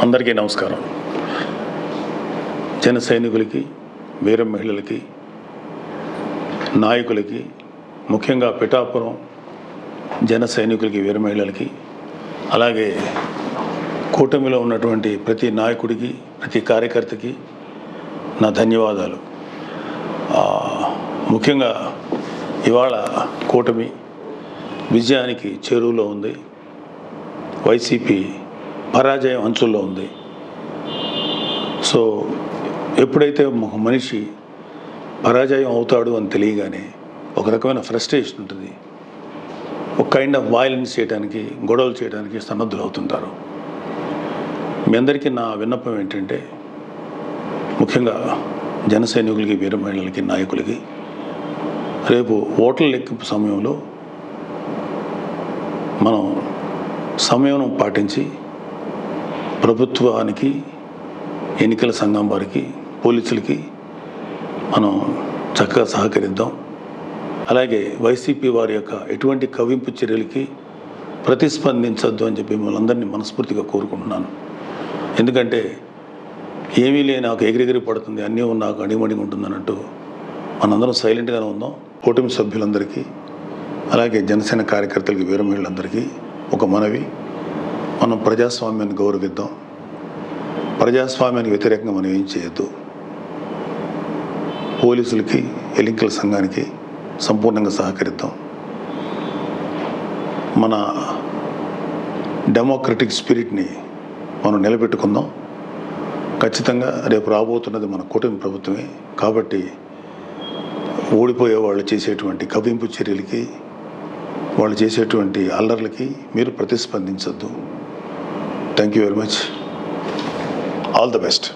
అందరికీ నమస్కారం. జన సైనికులకి, వీర మహిళలకి, నాయకులకి, ముఖ్యంగా పిఠాపురం జన సైనికులకి, వీర మహిళలకి, అలాగే కూటమిలో ఉన్నటువంటి ప్రతి నాయకుడికి, ప్రతి కార్యకర్తకి నా ధన్యవాదాలు. ముఖ్యంగా ఇవాళ కూటమి విజయానికి చేరువలో ఉంది. వైసీపీ పరాజయం అంచుల్లో ఉంది. సో ఎప్పుడైతే ఒక మనిషి పరాజయం అవుతాడు అని తెలియగానే ఒక రకమైన ఫ్రస్ట్రేషన్ ఉంటుంది. ఒక కైండ్ ఆఫ్ వైలెన్స్ చేయడానికి, గొడవలు చేయడానికి సన్నద్ధులు అవుతుంటారు. మీ అందరికీ నా విన్నపం ఏంటంటే, ముఖ్యంగా జన సైనికులకి, వీర మహిళలకి, నాయకులకి, రేపు ఓట్ల లెక్కింపు సమయంలో మనం సమయం పాటించి ప్రభుత్వానికి, ఎన్నికల సంఘం వారికి, పోలీసులకి మనం చక్కగా సహకరిద్దాం. అలాగే వైసీపీ వారి యొక్క ఎటువంటి కవ్వింపు చర్యలకి ప్రతిస్పందించద్దు అని చెప్పి మిమ్మల్ని అందరినీ మనస్ఫూర్తిగా కోరుకుంటున్నాను. ఎందుకంటే ఏమీ లేని నాకు ఎగిరెగిరి పడుతుంది, అన్నీ నాకు అడిమడిగా ఉంటుంది అన్నట్టు మనందరం సైలెంట్గానే ఉందాం. కూటమి సభ్యులందరికీ, అలాగే జనసేన కార్యకర్తలకి, వీర మహిళలందరికీ ఒక మనవి, మనం ప్రజాస్వామ్యాన్ని గౌరవిద్దాం. ప్రజాస్వామ్యానికి వ్యతిరేకంగా మనం ఏం చేయొద్దు. పోలీసులకి, ఎన్నికల సంఘానికి సంపూర్ణంగా సహకరిద్దాం. మన డెమోక్రటిక్ స్పిరిట్ని మనం నిలబెట్టుకుందాం. ఖచ్చితంగా రేపు రాబోతున్నది మన కూటమి ప్రభుత్వమే. కాబట్టి ఓడిపోయే వాళ్ళు చేసేటువంటి కవ్వింపు చర్యలకి, వాళ్ళు చేసేటువంటి అల్లర్లకి మీరు ప్రతిస్పందించద్దు. Thank you very much. All the best.